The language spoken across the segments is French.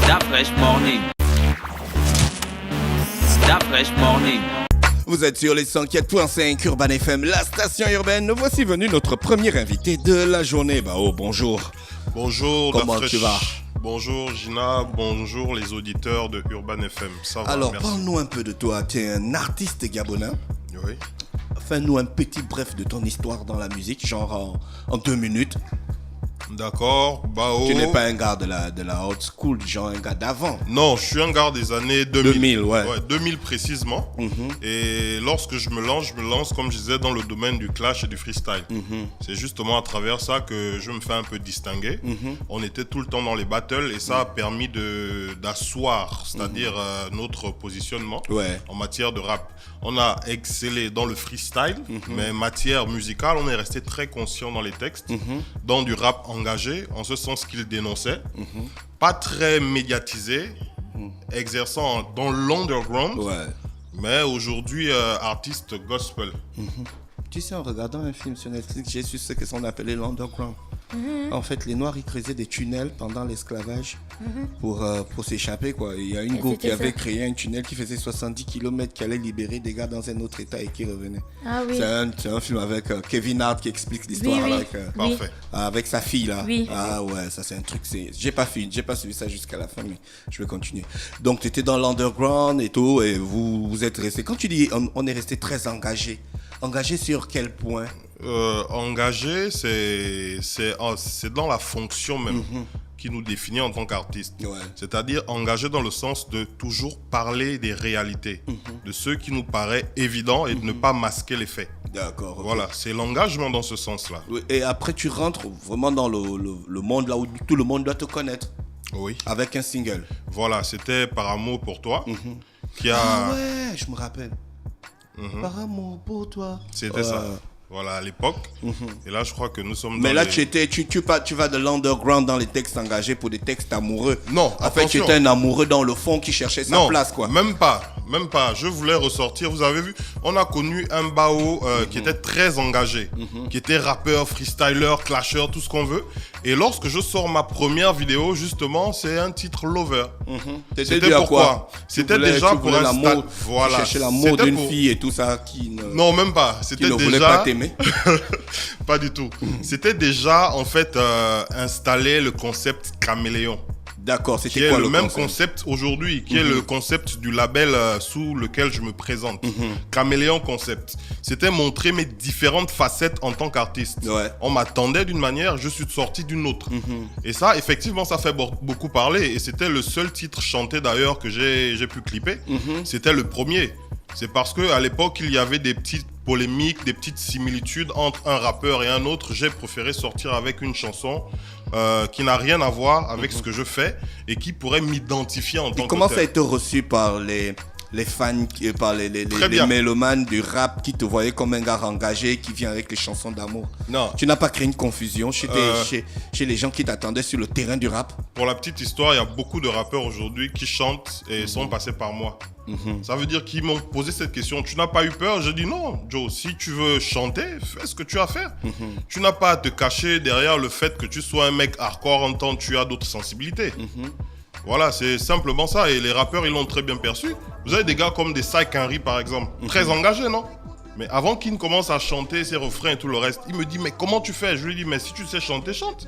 That Fresh Morning. That Fresh Morning. Vous êtes sur les 104.5 Urban FM, la station urbaine. Voici venu notre premier invité de la journée. Bonjour. Bonjour. Comment tu vas? Bonjour Gina, bonjour les auditeurs de Urban FM. Ça va, Alors, merci. parle-nous un peu de toi. Tu es un artiste gabonais. Oui. Fais-nous un petit bref de ton histoire dans la musique, genre en 2 minutes. D'accord. Tu n'es pas un gars de la old school, genre un gars d'avant. Non, je suis un gars des années 2000. 2000, ouais. 2000 précisément. Et lorsque je me lance, comme je disais, dans le domaine du clash et du freestyle. C'est justement à travers ça que je me fais un peu distinguer. On était tout le temps dans les battles et ça a permis d'asseoir, c'est-à-dire notre positionnement en matière de rap. On a excellé dans le freestyle, mais matière musicale, on est resté très conscient dans les textes, dans du rap engagé, en ce sens qu'il dénonçait, pas très médiatisé, exerçant dans l'underground, mais aujourd'hui artiste gospel. Tu sais, en regardant un film sur Netflix, j'ai su ce que sont appelés l'underground. En fait, les Noirs, ils creusaient des tunnels pendant l'esclavage pour s'échapper, quoi. Il y a une go qui avait créé un tunnel qui faisait 70 km, qui allait libérer des gars dans un autre état et qui revenait. Ah oui. C'est un film avec Kevin Hart qui explique l'histoire avec sa fille, là. Oui. Ah ouais, ça c'est un truc, j'ai pas suivi ça jusqu'à la fin, mais je vais continuer. Donc, tu étais dans l'underground et tout, et vous êtes resté. Quand tu dis on est resté très engagé, engagé sur quel point? Engagé, c'est dans la fonction même qui nous définit en tant qu'artiste. C'est-à-dire engagé dans le sens de toujours parler des réalités, de ce qui nous paraît évident et de ne pas masquer les faits. D'accord. Okay. Voilà, c'est l'engagement dans ce sens-là. Et après, tu rentres vraiment dans le monde là où tout le monde doit te connaître. Oui. Avec un single. Voilà, c'était Par amour pour toi. Qui a... Ah ouais, je me rappelle. Par amour pour toi. C'était ça. Voilà, à l'époque. Et là, je crois que nous sommes Mais là, tu vas de l'underground dans les textes engagés pour des textes amoureux. Non, en fait, tu étais un amoureux dans le fond qui cherchait sa place, quoi. Même pas. Je voulais ressortir. Vous avez vu, on a connu un Bao qui était très engagé, qui était rappeur, freestyler, clasher, tout ce qu'on veut. Et lorsque je sors ma première vidéo, justement, c'est un titre Lover. C'était pourquoi? C'était déjà pour installer. Voilà. Chercher l'amour d'une fille et tout ça qui ne. Non, même pas. C'était qui ne déjà. Voulait pas t'aimer. Pas du tout. C'était déjà en fait installé le concept caméléon. D'accord, c'était qui quoi est le même concept concept aujourd'hui, qui est le concept du label sous lequel je me présente. Caméléon Concept. C'était montrer mes différentes facettes en tant qu'artiste. On m'attendait d'une manière, je suis sorti d'une autre. Et ça, effectivement, ça fait beaucoup parler. Et c'était le seul titre chanté d'ailleurs que j'ai pu clipper. C'était le premier. C'est parce qu'à l'époque, il y avait des petites polémiques, des petites similitudes entre un rappeur et un autre. J'ai préféré sortir avec une chanson qui n'a rien à voir avec ce que je fais et qui pourrait m'identifier en tant que tel. Comment ça a été reçu par les fans, par les mélomanes du rap qui te voyaient comme un gars engagé qui vient avec les chansons d'amour? Non. Tu n'as pas créé une confusion chez les gens qui t'attendaient sur le terrain du rap? Pour la petite histoire, il y a beaucoup de rappeurs aujourd'hui qui chantent et sont passés par moi. Ça veut dire qu'ils m'ont posé cette question. Tu n'as pas eu peur? J'ai dit non, Joe, si tu veux chanter, fais ce que tu as à faire. Tu n'as pas à te cacher derrière le fait que tu sois un mec hardcore en tant que tu as d'autres sensibilités. Voilà, c'est simplement ça. Et les rappeurs, ils l'ont très bien perçu. Vous avez des gars comme des Psych Henry, par exemple. Très engagés, non? Mais avant qu'il ne commence à chanter ses refrains et tout le reste, il me dit, mais comment tu fais? Je lui dis, mais si tu sais chanter, chante.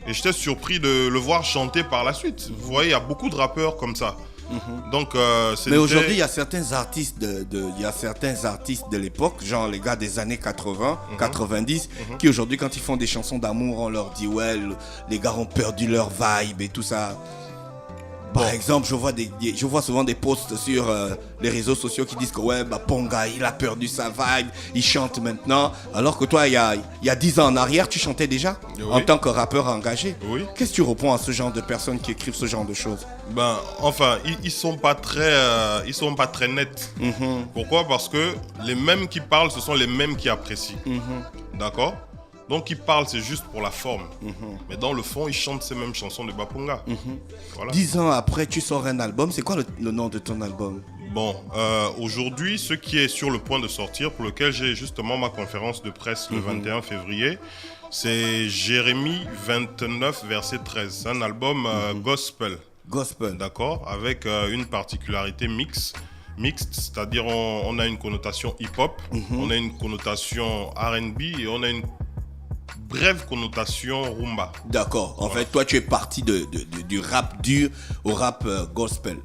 Et j'étais surpris de le voir chanter par la suite. Vous voyez, il y a beaucoup de rappeurs comme ça. Donc, mais aujourd'hui, il y a certains artistes de l'époque, genre les gars des années 80, 90, qui aujourd'hui, quand ils font des chansons d'amour, on leur dit, ouais, les gars ont perdu leur vibe et tout ça. Par exemple, je vois souvent des posts sur les réseaux sociaux qui disent que ouais, Ponga, il a perdu sa vibe, il chante maintenant. Alors que toi, il y a 10 ans en arrière, tu chantais déjà en tant que rappeur engagé. Qu'est-ce que tu réponds à ce genre de personnes qui écrivent ce genre de choses? Enfin, ils sont pas très nets. Pourquoi? Parce que les mêmes qui parlent, ce sont les mêmes qui apprécient. D'accord? Donc, ils parlent, c'est juste pour la forme. Mais dans le fond, ils chantent ces mêmes chansons de Baponga. Voilà. 10 ans après, tu sors un album. C'est quoi le nom de ton album? Bon, aujourd'hui, ce qui est sur le point de sortir, pour lequel j'ai justement ma conférence de presse le 21 février, c'est Jérémie 29, verset 13. C'est un album gospel. Gospel. D'accord, avec une particularité mixte, c'est-à-dire on a une connotation hip-hop, on a une connotation R&B et on a une brève connotation rumba. D'accord. En Voilà. fait, toi, tu es parti du rap dur au rap gospel.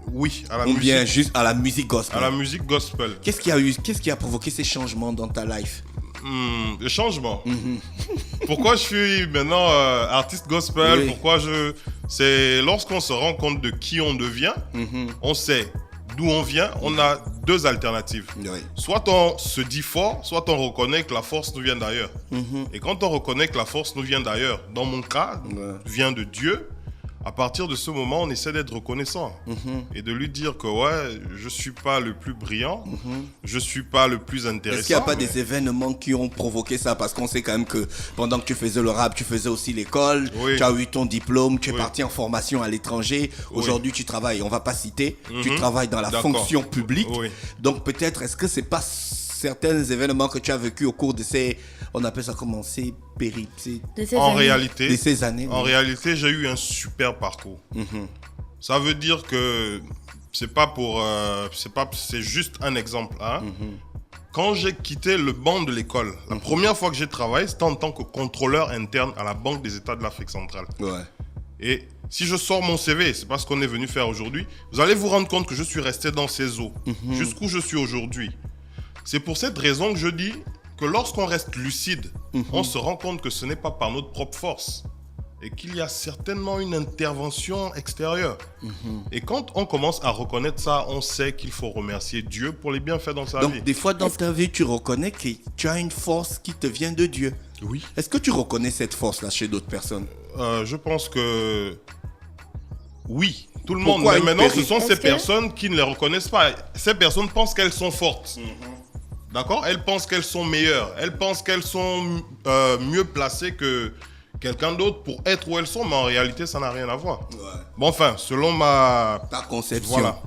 Oui, à la Ou musique. bien juste à la musique gospel. À la musique gospel. Qu'est-ce qui a provoqué ces changements dans ta life? Le changement. Pourquoi je suis maintenant artiste gospel? Oui. C'est lorsqu'on se rend compte de qui on devient, on sait d'où on vient, on a deux alternatives. Oui. Soit on se dit fort, soit on reconnaît que la force nous vient d'ailleurs. Et quand on reconnaît que la force nous vient d'ailleurs, dans mon cas, vient de Dieu, à partir de ce moment, on essaie d'être reconnaissant et de lui dire que ouais, je suis pas le plus brillant, je suis pas le plus intéressant. Est-ce qu'il n'y a pas mais- des événements qui ont provoqué ça? Parce qu'on sait quand même que pendant que tu faisais le rap, tu faisais aussi l'école, Oui. tu as eu ton diplôme, tu es Oui. parti en formation à l'étranger. Aujourd'hui, tu travailles, on va pas citer, tu travailles dans la D'accord. fonction publique. Oui. Donc peut-être, est-ce que c'est pas certains événements que tu as vécu au cours de ces, on appelle ça comment, ces périples, De ces En années. réalité, de ces années? En oui. réalité, j'ai eu un super parcours. Ça veut dire que c'est juste un exemple. Hein. Quand j'ai quitté le banc de l'école, la première fois que j'ai travaillé, c'était en tant que contrôleur interne à la Banque des États de l'Afrique centrale. Ouais. Et si je sors mon CV, c'est pas ce qu'on est venu faire aujourd'hui, vous allez vous rendre compte que je suis resté dans ces eaux, jusqu'où je suis aujourd'hui. C'est pour cette raison que je dis que lorsqu'on reste lucide, on se rend compte que ce n'est pas par notre propre force et qu'il y a certainement une intervention extérieure. Et quand on commence à reconnaître ça, on sait qu'il faut remercier Dieu pour les bienfaits dans sa vie. Donc des fois dans ta vie, tu reconnais que tu as une force qui te vient de Dieu. Oui. Est-ce que tu reconnais cette force-là chez d'autres personnes? Je pense que oui, tout le Pourquoi monde. Mais une maintenant, ce péri- sont Est-ce ces que- personnes qui ne les reconnaissent pas. Ces personnes pensent qu'elles sont fortes. D'accord? Elles pensent qu'elles sont meilleures. Elles pensent qu'elles sont mieux placées que quelqu'un d'autre pour être où elles sont. Mais en réalité, ça n'a rien à voir. Ouais. Bon, enfin, selon ma... Ta conception. Voilà.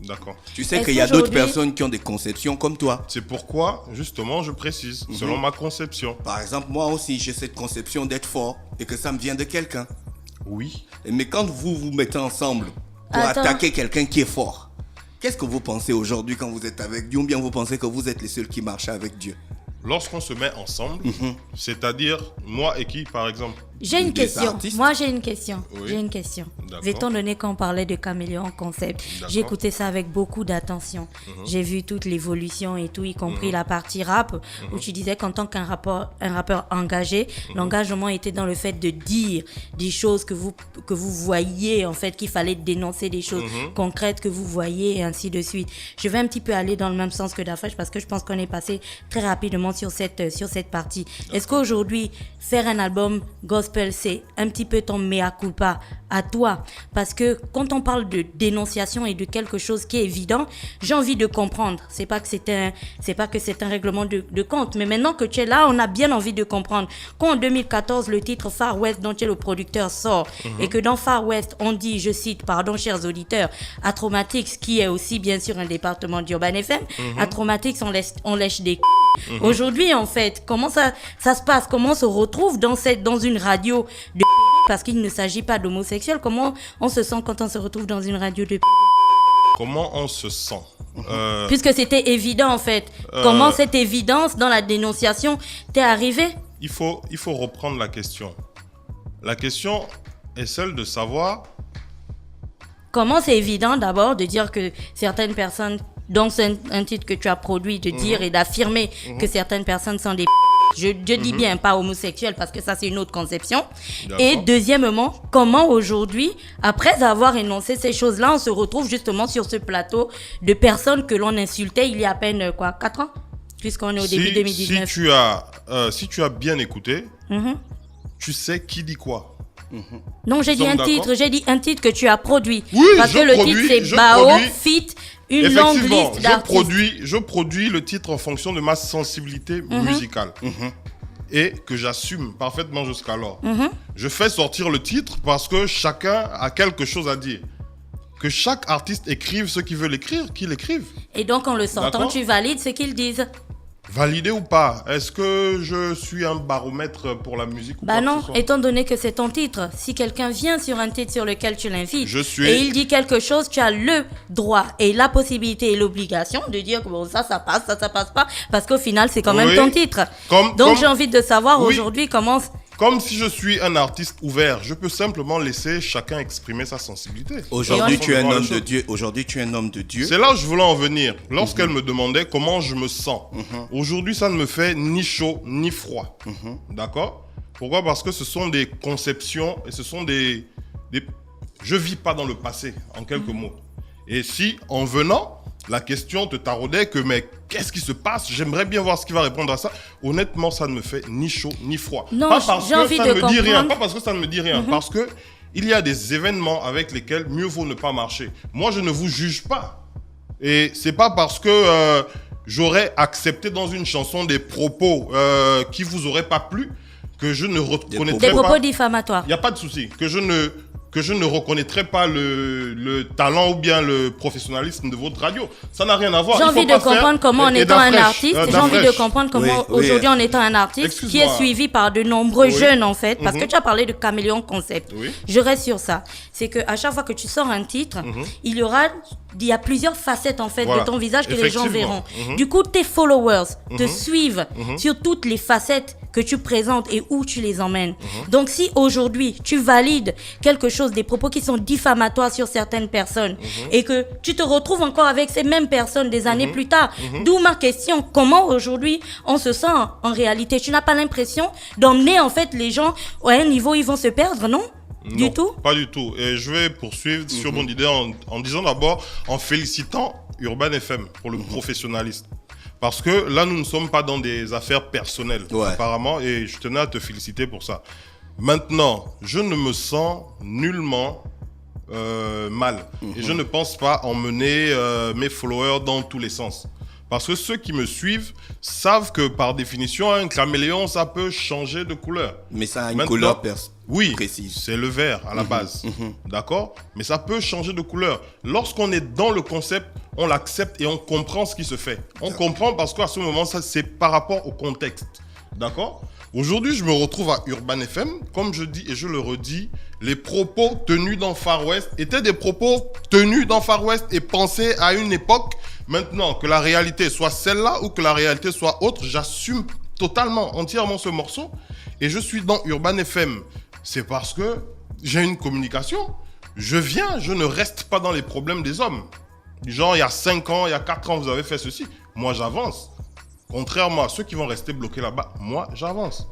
D'accord. Tu sais Est-ce qu'il y a d'autres qu'aujourd'hui- personnes qui ont des conceptions comme toi. C'est pourquoi, justement, je précise, selon ma conception. Par exemple, moi aussi, j'ai cette conception d'être fort et que ça me vient de quelqu'un. Oui. Mais quand vous vous mettez ensemble pour Attends. attaquer quelqu'un qui est fort, qu'est-ce que vous pensez aujourd'hui quand vous êtes avec Dieu ou bien vous pensez que vous êtes les seuls qui marchent avec Dieu? Lorsqu'on se met ensemble, c'est-à-dire moi et qui, par exemple? J'ai une Des question. artistes. Moi, j'ai une question. Oui. J'ai une question. D'accord. Étant donné qu'on parlait de Caméléon Concept, D'accord. j'ai écouté ça avec beaucoup d'attention. J'ai vu toute l'évolution et tout, y compris la partie rap, où tu disais qu'en tant qu'un rappeur engagé, l'engagement était dans le fait de dire des choses que vous voyez, en fait, qu'il fallait dénoncer des choses concrètes que vous voyez et ainsi de suite. Je vais un petit peu aller dans le même sens que Dafresh parce que je pense qu'on est passé très rapidement sur cette partie. Est-ce qu'aujourd'hui, faire un album gospel, c'est un petit peu ton mea culpa à toi? Parce que quand on parle de dénonciation et de quelque chose qui est évident, j'ai envie de comprendre. C'est pas que c'est un règlement de compte, mais maintenant que tu es là, on a bien envie de comprendre. Quand en 2014, le titre Far West dont tu es le producteur sort, et que dans Far West, on dit, je cite, pardon chers auditeurs, à Traumatics, qui est aussi bien sûr un département d'Urban FM, à Traumatics, on lèche des Aujourd'hui, en fait, comment ça se passe? Comment on se retrouve dans une radio de parce qu'il ne s'agit pas d'homosexuels? Comment on se sent quand on se retrouve dans une radio de Comment on se sent? Puisque c'était évident, en fait. Comment cette évidence dans la dénonciation t'est arrivée? Il faut reprendre la question. La question est celle de savoir... Comment c'est évident d'abord de dire que certaines personnes, donc c'est un titre que tu as produit, de dire et d'affirmer que certaines personnes sont des je dis bien pas homosexuels parce que ça c'est une autre conception. D'accord. Et deuxièmement, comment aujourd'hui, après avoir énoncé ces choses-là, on se retrouve justement sur ce plateau de personnes que l'on insultait il y a à peine 4 ans, puisqu'on est au début 2019. Si tu as bien écouté, tu sais qui dit quoi. Non, j'ai dit Nous un sommes titre, d'accord. j'ai dit un titre que tu as produit. Oui, parce je que le produis, titre je c'est Bao produis. Fit, une longue Effectivement, liste d'artistes. je produis le titre en fonction de ma sensibilité musicale. Et que j'assume parfaitement jusqu'alors. Je fais sortir le titre parce que chacun a quelque chose à dire. Que chaque artiste écrive ce qu'il veut l'écrire, qu'il écrive. Et donc en le sortant, D'accord. tu valides ce qu'ils disent. Validé ou pas? Est-ce que je suis un baromètre pour la musique ou Bah quoi que non, ce soit? étant donné que c'est ton titre, si quelqu'un vient sur un titre sur lequel tu l'invites et il dit quelque chose, tu as le droit et la possibilité et l'obligation de dire que bon, ça passe, ça passe pas, parce qu'au final, c'est quand même ton titre. Donc j'ai envie de savoir aujourd'hui comment... Comme si je suis un artiste ouvert, je peux simplement laisser chacun exprimer sa sensibilité. Aujourd'hui, tu es un homme de Dieu. Aujourd'hui, tu es un homme de Dieu. C'est là où je voulais en venir. Lorsqu'elle me demandait comment je me sens. Aujourd'hui, ça ne me fait ni chaud ni froid. D'accord? Pourquoi? Parce que ce sont des conceptions et ce sont des... Je vis pas dans le passé, en quelques mots. Et si, en venant, la question te taraudait que, mais qu'est-ce qui se passe? J'aimerais bien voir ce qui va répondre à ça. Honnêtement, ça ne me fait ni chaud ni froid. Non, pas parce j'ai que envie ça de ne me dit rien. comprendre. Pas parce que ça ne me dit rien. Parce que il y a des événements avec lesquels mieux vaut ne pas marcher. Moi, je ne vous juge pas. Et c'est pas parce que j'aurais accepté dans une chanson des propos qui vous auraient pas plu que je ne reconnaîtrais Des pas... propos diffamatoires. Il n'y a pas de souci. Que je ne reconnaîtrais pas le talent ou bien le professionnalisme de votre radio. Ça n'a rien à voir. J'ai envie de comprendre comment, en étant un artiste, j'ai envie de comprendre comment aujourd'hui, en étant un artiste qui est suivi par de nombreux jeunes, en fait, parce que tu as parlé de Caméléon Concept. Je reste sur ça. C'est qu'à chaque fois que tu sors un titre, il y a plusieurs facettes, en fait, de ton visage que les gens verront. Du coup, tes followers te suivent sur toutes les facettes que tu présentes et où tu les emmènes. Donc, si aujourd'hui, tu valides quelque chose, des propos qui sont diffamatoires sur certaines personnes, et que tu te retrouves encore avec ces mêmes personnes des années plus tard, d'où ma question, comment aujourd'hui on se sent en réalité? Tu n'as pas l'impression d'emmener en fait les gens à un niveau où ils vont se perdre, non? Du tout? Pas du tout. Et je vais poursuivre sur mon idée en disant d'abord, en félicitant Urban FM pour le professionnalisme. Parce que là, nous ne sommes pas dans des affaires personnelles, apparemment, et je tenais à te féliciter pour ça. Maintenant, je ne me sens nullement mal. Et je ne pense pas emmener mes followers dans tous les sens. Parce que ceux qui me suivent savent que par définition, un caméléon, ça peut changer de couleur. Mais ça a une couleur précise. Oui, c'est le vert à la base. D'accord? Mais ça peut changer de couleur. Lorsqu'on est dans le concept, on l'accepte et on comprend ce qui se fait. On comprend parce qu'à ce moment, ça c'est par rapport au contexte. D'accord? Aujourd'hui, je me retrouve à Urban FM. Comme je dis et je le redis, les propos tenus dans Far West étaient des propos tenus dans Far West et pensés à une époque. Maintenant, que la réalité soit celle-là ou que la réalité soit autre, j'assume totalement, entièrement ce morceau. Et je suis dans Urban FM. C'est parce que j'ai une communication. Je viens, je ne reste pas dans les problèmes des hommes. Genre, il y a 5 ans, il y a 4 ans, vous avez fait ceci. Moi, j'avance. Contrairement à ceux qui vont rester bloqués là-bas, moi, j'avance.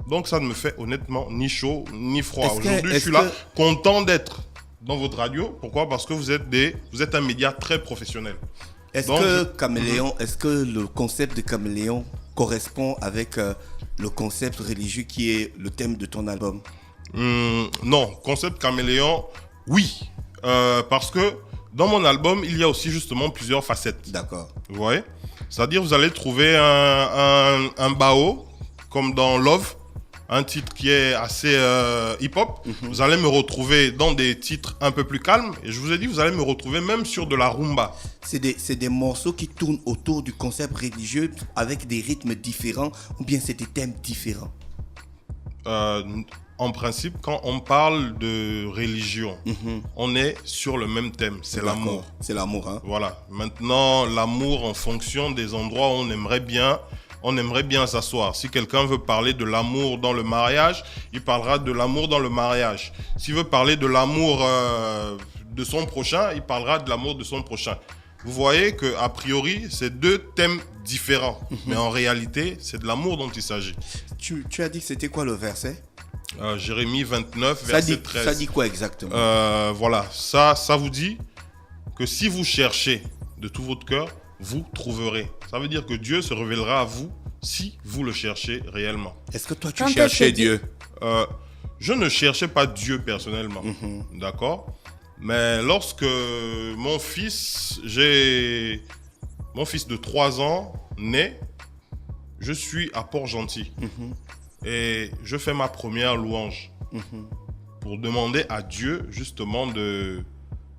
Donc, ça ne me fait honnêtement ni chaud, ni froid. Aujourd'hui, je suis là, content d'être dans votre radio. Pourquoi? Parce que vous êtes un média très professionnel. Est-ce que le concept de Caméléon correspond avec le concept religieux qui est le thème de ton album? Non, concept Caméléon, oui. Parce que dans mon album, il y a aussi justement plusieurs facettes. D'accord. Vous voyez? C'est-à-dire, vous allez trouver un bao, comme dans Love, un titre qui est assez hip-hop. Vous allez me retrouver dans des titres un peu plus calmes. Et je vous ai dit, vous allez me retrouver même sur de la rumba. C'est des morceaux qui tournent autour du concept religieux avec des rythmes différents ou bien c'est des thèmes différents? En principe, quand on parle de religion, on est sur le même thème, c'est l'amour. C'est l'amour, hein? Voilà. Maintenant, l'amour en fonction des endroits où on aimerait bien s'asseoir. Si quelqu'un veut parler de l'amour dans le mariage, il parlera de l'amour dans le mariage. S'il veut parler de l'amour de son prochain, il parlera de l'amour de son prochain. Vous voyez qu'a priori, c'est deux thèmes différents. Mais en réalité, c'est de l'amour dont il s'agit. Tu as dit que c'était quoi le verset? Jérémie 29, verset 13. Ça dit quoi exactement? Voilà, ça vous dit que si vous cherchez de tout votre cœur, vous trouverez. Ça veut dire que Dieu se révélera à vous si vous le cherchez réellement. Est-ce que toi tu cherchais Dieu? Je ne cherchais pas Dieu personnellement, d'accord? Mais lorsque mon fils de 3 ans naît, je suis à Port-Gentil. Et je fais ma première louange pour demander à Dieu justement de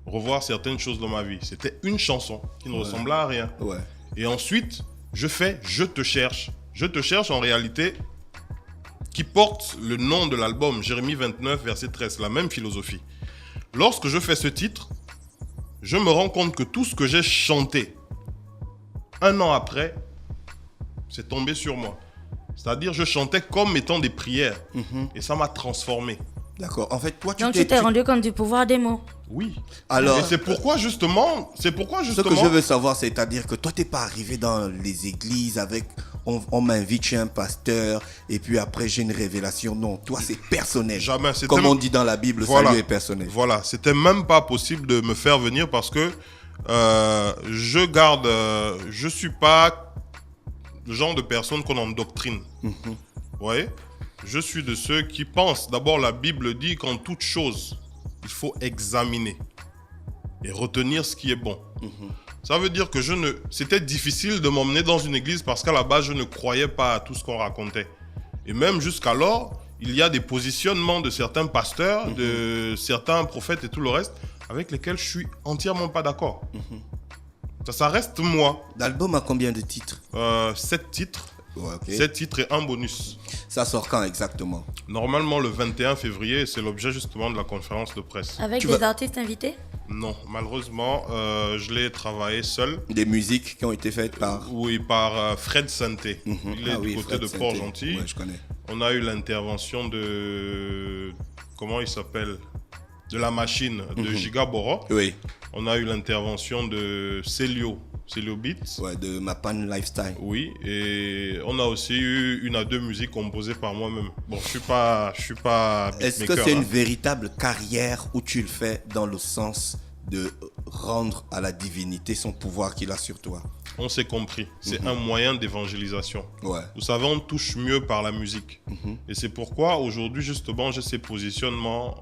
revoir certaines choses dans ma vie. C'était une chanson qui ne ressemblait à rien. Et ensuite, je fais Je te cherche. Je te cherche en réalité qui porte le nom de l'album, Jérémie 29, verset 13, la même philosophie. Lorsque je fais ce titre, je me rends compte que tout ce que j'ai chanté, un an après, c'est tombé sur moi. C'est-à-dire, je chantais comme étant des prières. Et ça m'a transformé. D'accord. En fait, toi, Donc tu t'es rendu compte du pouvoir des mots. Oui. Alors, et c'est pourquoi justement... ce que je veux savoir, c'est-à-dire que toi, t'es pas arrivé dans les églises avec... On m'invite chez un pasteur et puis après, j'ai une révélation. Non, toi, c'est personnel. Jamais. C'était Comme on dit dans la Bible, Voilà. salut est personnel. Voilà. C'était même pas possible de me faire venir parce que je suis pas le genre de personne qu'on endoctrine. Vous voyez ? Je suis de ceux qui pensent. D'abord, la Bible dit qu'en toute chose, il faut examiner et retenir ce qui est bon. Ça veut dire que c'était difficile de m'emmener dans une église parce qu'à la base, je ne croyais pas à tout ce qu'on racontait. Et même jusqu'alors, il y a des positionnements de certains pasteurs, de certains prophètes et tout le reste, avec lesquels je suis entièrement pas d'accord. Ça reste moi. L'album a combien de titres? 7 titres. Ouais, ok. 7 titres et un bonus. Ça sort quand exactement? Normalement le 21 février, c'est l'objet justement de la conférence de presse. Avec Tu des vas- artistes invités? Non, malheureusement, je l'ai travaillé seul. Des musiques qui ont été faites par... Oui, par Fred Santé. Il est Ah du oui, côté Fred de Santé. Port-Gentil. Ouais, je connais. On a eu l'intervention de... Comment il s'appelle? De la machine de Giga Boro. Oui, On a eu l'intervention de Celio Beats. ouais, de Mapan Lifestyle. Oui, et on a aussi eu 1 à 2 musiques composées par moi-même. Bon, je suis pas Est-ce que beatmaker, c'est hein. une véritable carrière où tu le fais dans le sens de rendre à la divinité son pouvoir qu'il a sur toi? On s'est compris. C'est un moyen d'évangélisation. Ouais. Vous savez, on touche mieux par la musique. Et c'est pourquoi aujourd'hui, justement, j'ai ces positionnements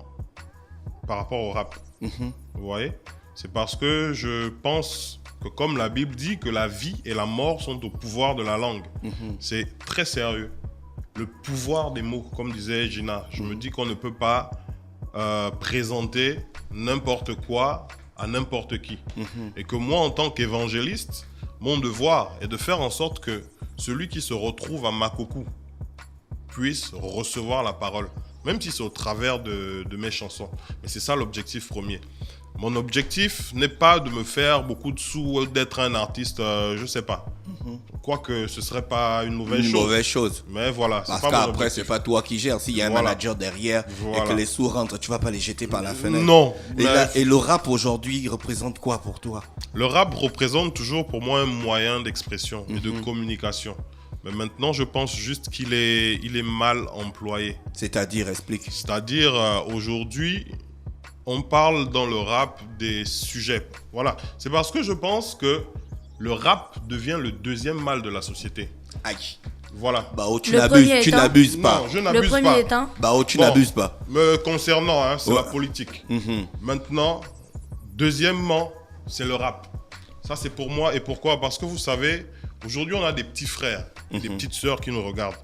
par rapport au rap. Vous voyez? C'est parce que je pense que comme la Bible dit que la vie et la mort sont au pouvoir de la langue. C'est très sérieux. Le pouvoir des mots, comme disait Gina. Je me dis qu'on ne peut pas présenter n'importe quoi à n'importe qui. Et que moi, en tant qu'évangéliste, mon devoir est de faire en sorte que celui qui se retrouve à Makokou puisse recevoir la parole, même si c'est au travers de mes chansons. Mais c'est ça l'objectif premier. Mon objectif n'est pas de me faire beaucoup de sous, d'être un artiste, je sais pas. Quoique ce serait pas une mauvaise Une chose. mauvaise chose. Mais voilà, c'est Parce pas mon qu'après, objectif. c'est pas toi qui gères. S'il y a un Voilà. manager derrière et Voilà. que les sous rentrent, tu vas pas les jeter par la fenêtre. Non. Et, mais et le rap aujourd'hui, il représente quoi pour toi? le rap représente toujours pour moi un moyen d'expression et de communication. Mais maintenant, je pense juste qu'il est mal employé. C'est-à-dire, explique. C'est-à-dire, aujourd'hui, on parle dans le rap des sujets. Voilà. C'est parce que je pense que le rap devient le deuxième mal de la société. Aïe. Voilà. Bah, oh, tu Le n'abuses, premier tu étant- n'abuses pas. Non, je Le n'abuse premier pas. étant? Bah, oh, tu Bon. n'abuses pas. Me concernant, hein, c'est Ouais. la politique. Maintenant, deuxièmement, c'est le rap. Ça, c'est pour moi. Et pourquoi? Parce que vous savez, aujourd'hui, on a des petits frères, des petites sœurs qui nous regardent.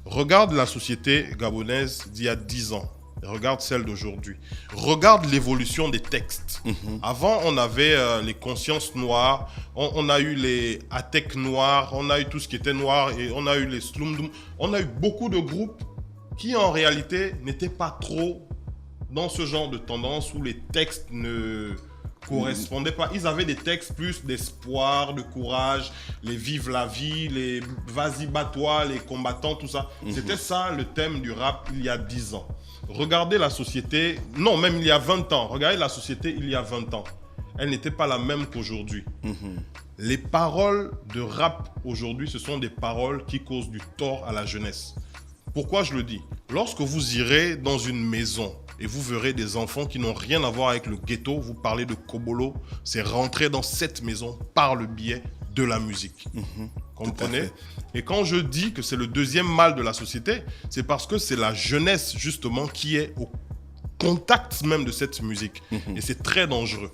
Regarde la société gabonaise d'il y a 10 ans. Et regarde celle d'aujourd'hui. Regarde l'évolution des textes. Avant, on avait les consciences noires, on a eu les Atek noirs, on a eu tout ce qui était noir, et on a eu les Slumdum. On a eu beaucoup de groupes qui, en réalité, n'étaient pas trop dans ce genre de tendance où les textes ne correspondaient pas. Ils avaient des textes plus d'espoir, de courage, les vive la vie, les vas-y bats-toi, les combattants, tout ça. C'était ça le thème du rap il y a 10 ans. Regardez la société, non, même il y a 20 ans. Regardez la société il y a 20 ans. Elle n'était pas la même qu'aujourd'hui. Les paroles de rap aujourd'hui, ce sont des paroles qui causent du tort à la jeunesse. Pourquoi je le dis? Lorsque vous irez dans une maison et vous verrez des enfants qui n'ont rien à voir avec le ghetto, vous parlez de Kobolo, c'est rentrer dans cette maison par le biais de la musique. Comprenez? fait. Et quand je dis que c'est le deuxième mal de la société, c'est parce que c'est la jeunesse justement qui est au contact même de cette musique. Et c'est très dangereux.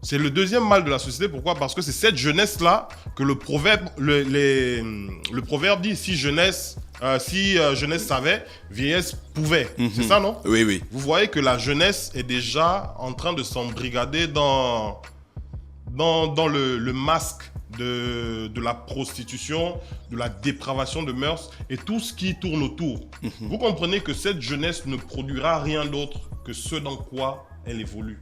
C'est le deuxième mal de la société. Pourquoi? Parce que c'est cette jeunesse-là que le proverbe dit si jeunesse savait, vieillesse pouvait. C'est ça, non? Oui, oui. Vous voyez que la jeunesse est déjà en train de s'embrigader dans le masque de la prostitution, de la dépravation de mœurs et tout ce qui tourne autour. Vous comprenez que cette jeunesse ne produira rien d'autre que ce dans quoi elle évolue.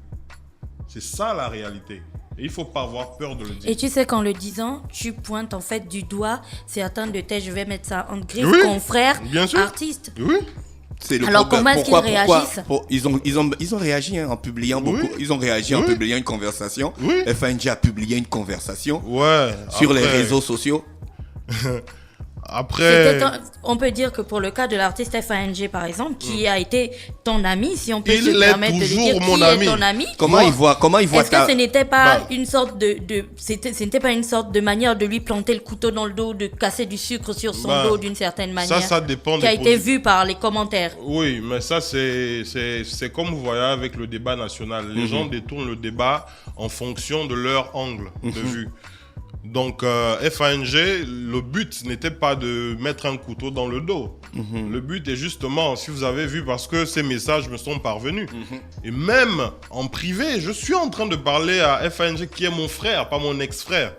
C'est ça la réalité. Et il ne faut pas avoir peur de le dire. Et tu sais qu'en le disant, tu pointes en fait du doigt certains de tes, je vais mettre ça en griffes, Oui, confrères, bien sûr. artistes. Oui. C'est le Alors, problème. comment est-ce qu'ils réagissent? Ils ont réagi en publiant beaucoup. Oui. Ils ont réagi en Oui. publiant une conversation. Oui. FNG a publié une conversation Ouais. sur les après- réseaux sociaux. Après, On peut dire que pour le cas de l'artiste FANG par exemple, qui a été ton ami, si on peut Il se l'est permettre de le toujours dire, mon qui ami. est ton ami. Comment ils voient Est-ce que ce n'était pas Bah. une sorte ce n'était pas une sorte de manière de lui planter le couteau dans le dos, de casser du sucre sur son Bah, dos d'une certaine manière, ça dépend qui a des été posi- vu par les commentaires. Oui, mais ça, c'est comme vous voyez avec le débat national. Les gens détournent le débat en fonction de leur angle de vue. Donc, FANG, le but n'était pas de mettre un couteau dans le dos. Le but est justement, si vous avez vu, parce que ces messages me sont parvenus. Et même en privé, je suis en train de parler à FANG qui est mon frère, pas mon ex-frère.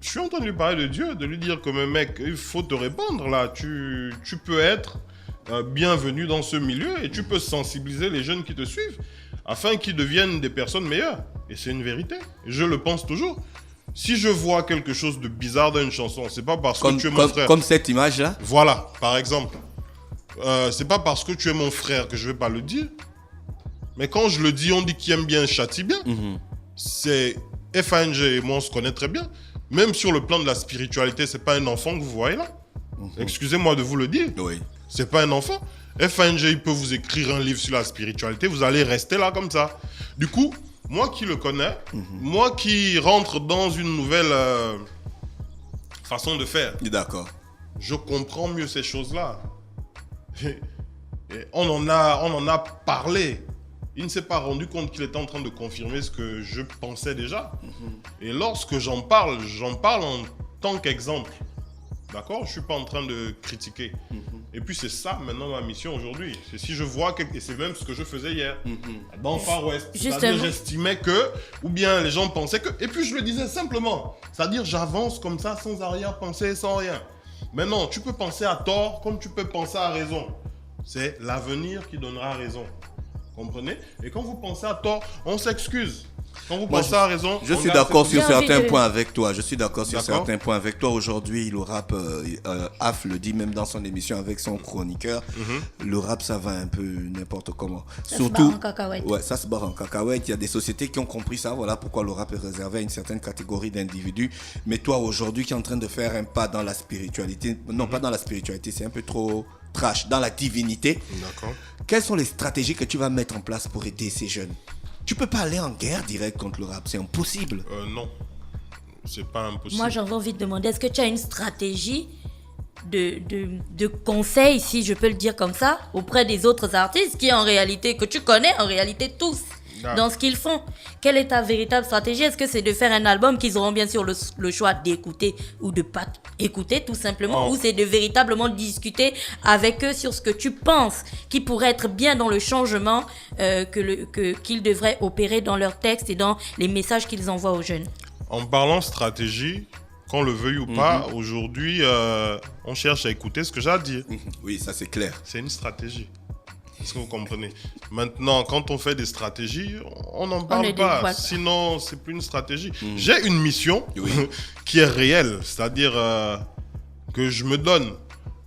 Je suis en train de lui parler de Dieu, de lui dire que, mais mec, il faut te répandre là. Tu peux être bienvenu dans ce milieu et tu peux sensibiliser les jeunes qui te suivent afin qu'ils deviennent des personnes meilleures. Et c'est une vérité. Je le pense toujours. Si je vois quelque chose de bizarre dans une chanson, c'est pas parce que tu es mon frère. Comme cette image-là. Voilà, par exemple. C'est pas parce que tu es mon frère que je vais pas le dire. Mais quand je le dis, on dit qui aime bien châtie bien. C'est FANG et moi, on se connaît très bien. Même sur le plan de la spiritualité, c'est pas un enfant que vous voyez là. Excusez-moi de vous le dire. Oui. C'est pas un enfant. FANG, il peut vous écrire un livre sur la spiritualité, vous allez rester là comme ça. Du coup, moi qui le connais, moi qui rentre dans une nouvelle façon de faire, D'accord. je comprends mieux ces choses-là. Et on en a parlé. Il ne s'est pas rendu compte qu'il était en train de confirmer ce que je pensais déjà. Et lorsque j'en parle en tant qu'exemple. D'accord? Je ne suis pas en train de critiquer. Et puis c'est ça maintenant ma mission aujourd'hui. C'est si je vois et c'est même ce que je faisais hier. Dans Far West. C'est-à-dire Justement. j'estimais que, ou bien les gens pensaient que, et puis je le disais simplement. C'est-à-dire j'avance comme ça sans arrière-pensée, sans rien. Mais non, tu peux penser à tort comme tu peux penser à raison. C'est l'avenir qui donnera raison. Comprenez? Et quand vous pensez à tort, on s'excuse. Quand vous pensez à raison, Je on suis garde d'accord ses sur J'ai envie certains de- points avec toi. Je suis d'accord sur D'accord. certains points avec toi. Aujourd'hui, le rap, Af le dit même dans son émission avec son chroniqueur, le rap, ça va un peu n'importe comment. Ça se barre en cacahuète. Ouais, ça se barre en cacahuète. Il y a des sociétés qui ont compris ça. Voilà pourquoi le rap est réservé à une certaine catégorie d'individus. Mais toi, aujourd'hui, qui es en train de faire un pas dans la spiritualité, non, pas dans la spiritualité, c'est un peu trop trash, dans la divinité. D'accord. Quelles sont les stratégies que tu vas mettre en place pour aider ces jeunes? Tu peux pas aller en guerre directe contre le rap, c'est impossible. Non. C'est pas impossible. Moi, j'avais envie de demander, est-ce que tu as une stratégie de conseil, si je peux le dire comme ça, auprès des autres artistes qui, en réalité, que tu connais, en réalité, tous, Ah. dans ce qu'ils font? Quelle est ta véritable stratégie? Est-ce que c'est de faire un album qu'ils auront bien sûr le choix d'écouter ou de pas écouter, tout simplement, Oh. ou c'est de véritablement discuter avec eux sur ce que tu penses qui pourrait être bien dans le changement qu'ils devraient opérer dans leurs textes et dans les messages qu'ils envoient aux jeunes? En parlant stratégie, qu'on le veuille ou pas, aujourd'hui, on cherche à écouter ce que j'ai à dire. Oui, ça c'est clair. C'est une stratégie. Est-ce que vous comprenez? Maintenant, quand on fait des stratégies, on n'en ne parle pas. dévoile pas. Sinon, c'est plus une stratégie. J'ai une mission Oui. qui est réelle. C'est-à-dire que je me donne.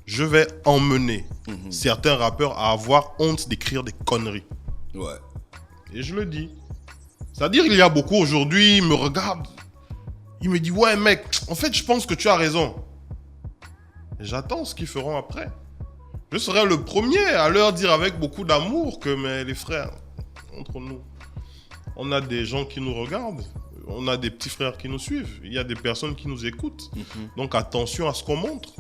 Je vais emmener certains rappeurs à avoir honte d'écrire des conneries. Ouais. Et je le dis. C'est-à-dire, il y a beaucoup aujourd'hui, ils me regardent. Ils me disent, ouais mec, en fait, je pense que tu as raison. Et j'attends ce qu'ils feront après. Je serai le premier à leur dire avec beaucoup d'amour que, mais les frères, entre nous, on a des gens qui nous regardent. On a des petits frères qui nous suivent. Il y a des personnes qui nous écoutent. Donc attention à ce qu'on montre.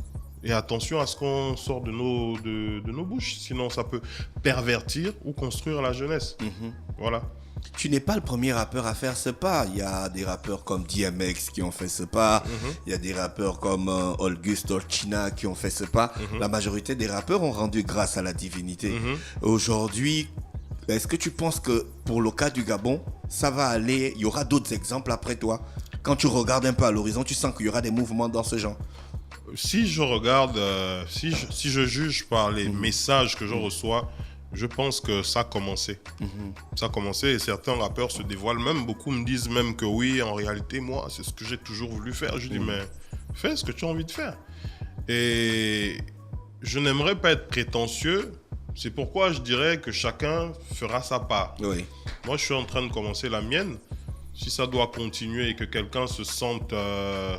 Et attention à ce qu'on sort de nos bouches. Sinon, ça peut pervertir ou construire la jeunesse. Voilà. Tu n'es pas le premier rappeur à faire ce pas. Il y a des rappeurs comme DMX qui ont fait ce pas. Il y a des rappeurs comme Auguste Olchina qui ont fait ce pas. La majorité des rappeurs ont rendu grâce à la divinité. Aujourd'hui, est-ce que tu penses que pour le cas du Gabon, ça va aller, il y aura d'autres exemples après toi? Quand tu regardes un peu à l'horizon, tu sens qu'il y aura des mouvements dans ce genre. Si je regarde, si je juge par les messages que je reçois, je pense que ça a commencé. Ça a commencé et certains rappeurs se dévoilent même. Beaucoup me disent même que oui, en réalité, moi, c'est ce que j'ai toujours voulu faire. Je dis, mais fais ce que tu as envie de faire. Et je n'aimerais pas être prétentieux. C'est pourquoi je dirais que chacun fera sa part. Oui. Moi, je suis en train de commencer la mienne. Si ça doit continuer et que quelqu'un se sente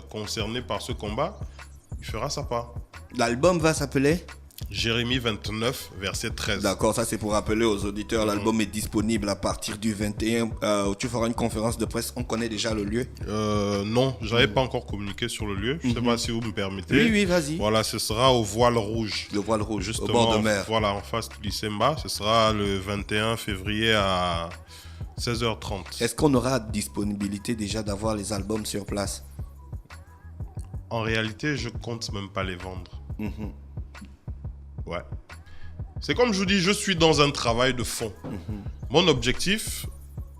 concerné par ce combat, il fera sa part. L'album va s'appeler? Jérémie 29, verset 13. D'accord, ça c'est pour rappeler aux auditeurs. L'album est disponible à partir du 21. Tu feras une conférence de presse. On connaît déjà le lieu? Non, je n'avais pas encore communiqué sur le lieu. Je ne sais pas si vous me permettez. Oui, vas-y. Voilà, ce sera au Voile Rouge. Le Voile Rouge, Justement, au bord de mer. Voilà, en face du Lycemba. Ce sera le 21 février à 16h30. Est-ce qu'on aura disponibilité déjà d'avoir les albums sur place? En réalité, je compte même pas les vendre. Ouais. C'est comme je vous dis, je suis dans un travail de fond. Mon objectif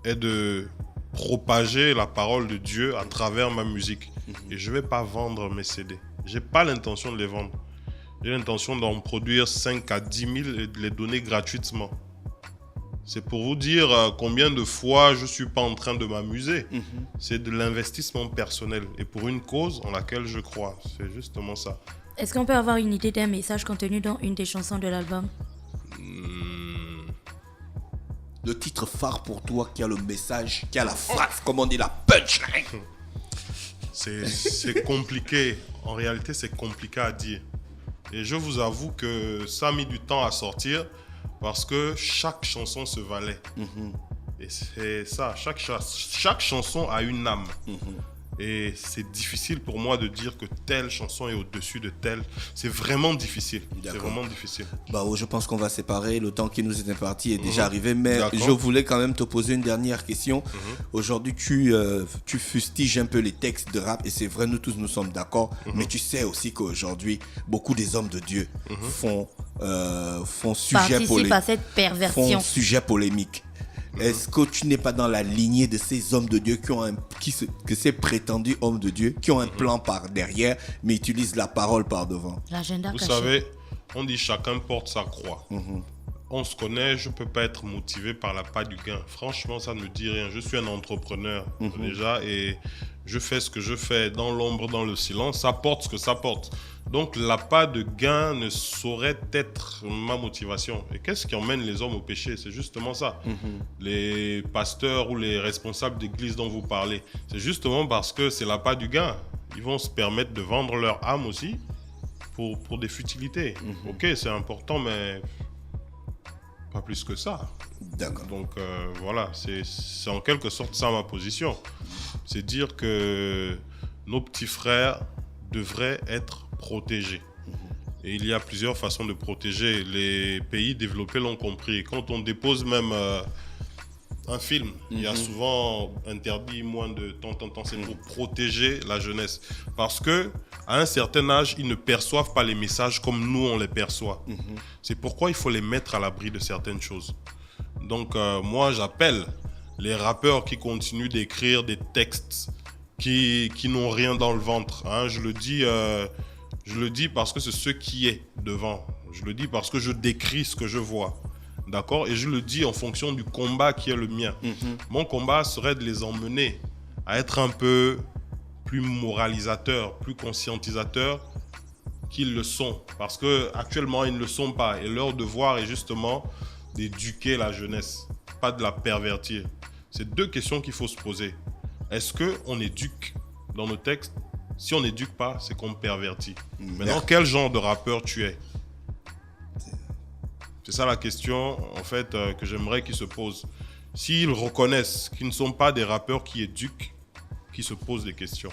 est de propager la parole de Dieu à travers ma musique. Et je ne vais pas vendre mes CD. Je n'ai pas l'intention de les vendre. J'ai l'intention d'en produire 5 à 10 000 et de les donner gratuitement. C'est pour vous dire combien de fois je ne suis pas en train de m'amuser. C'est de l'investissement personnel et pour une cause en laquelle je crois. C'est justement ça. Est-ce qu'on peut avoir une idée d'un message contenu dans une des chansons de l'album? Le titre phare pour toi qui a le message, qui a la phrase, comme on dit, la punchline. C'est compliqué. En réalité, c'est compliqué à dire. Et je vous avoue que ça a mis du temps à sortir parce que chaque chanson se valait. Et c'est ça, chaque chanson a une âme. Et c'est difficile pour moi de dire que telle chanson est au-dessus de telle. C'est vraiment difficile. C'est vraiment difficile. Bah, je pense qu'on va séparer. Le temps qui nous est imparti est déjà arrivé. Mais D'accord. je voulais quand même te poser une dernière question. Aujourd'hui, tu fustiges un peu les textes de rap. Et c'est vrai, nous tous, nous sommes d'accord. Mais tu sais aussi qu'aujourd'hui, beaucoup des hommes de Dieu font sujet Participe à cette perversion. font sujet polémique. Est-ce que tu n'es pas dans la lignée de ces hommes de Dieu que ces prétendus hommes de Dieu qui ont un plan par derrière, mais utilisent la parole par devant? L'agenda Vous caché. savez, on dit chacun porte sa croix. On se connaît, je ne peux pas être motivé par l'appât du gain. Franchement, ça ne me dit rien. Je suis un entrepreneur déjà et je fais ce que je fais dans l'ombre, dans le silence. Ça porte ce que ça porte. Donc, l'appât de gain ne saurait être ma motivation. Et qu'est-ce qui emmène les hommes au péché? C'est justement ça. Les pasteurs ou les responsables d'église dont vous parlez, c'est justement parce que c'est l'appât du gain. Ils vont se permettre de vendre leur âme aussi pour des futilités. Ok, c'est important, mais pas plus que ça. D'accord. Donc voilà, c'est en quelque sorte ça ma position. C'est dire que nos petits frères devraient être protégés. Et il y a plusieurs façons de protéger. Les pays développés l'ont compris. Quand on dépose même un film, il y a souvent interdit moins de temps. C'est pour protéger la jeunesse. Parce que à un certain âge, ils ne perçoivent pas les messages comme nous, on les perçoit. C'est pourquoi il faut les mettre à l'abri de certaines choses. Donc moi, j'appelle les rappeurs qui continuent d'écrire des textes qui n'ont rien dans le ventre. Hein. Je le dis parce que c'est ce qui est devant. Je le dis parce que je décris ce que je vois. D'accord? Et je le dis en fonction du combat qui est le mien. Mon combat serait de les emmener à être un peu plus moralisateurs, plus conscientisateurs qu'ils le sont. Parce qu'actuellement, ils ne le sont pas. Et leur devoir est justement d'éduquer la jeunesse, pas de la pervertir. C'est deux questions qu'il faut se poser. Est-ce qu'on éduque dans nos textes? Si on n'éduque pas, c'est qu'on pervertit. Maintenant, quel genre de rappeur tu es? C'est ça la question, en fait, que j'aimerais qu'ils se posent. S'ils reconnaissent qu'ils ne sont pas des rappeurs qui éduquent, qu'ils se posent des questions.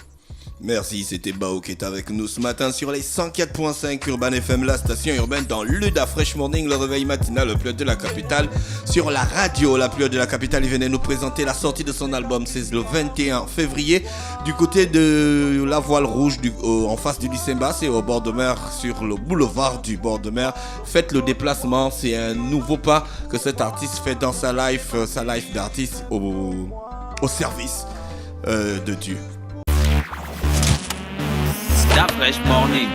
Merci, c'était Bao qui est avec nous ce matin sur les 104.5 Urban FM, la station urbaine dans l'Uda Fresh Morning, le réveil matinal, le plus haut de la capitale. Sur la radio, la plus haute de la capitale, il venait nous présenter la sortie de son album. C'est le 21 février du côté de la Voile Rouge, en face du Lycemba, c'est au bord de mer, sur le boulevard du bord de mer. Faites le déplacement, c'est un nouveau pas que cet artiste fait dans sa life d'artiste au service de Dieu. Da Fresh Morning.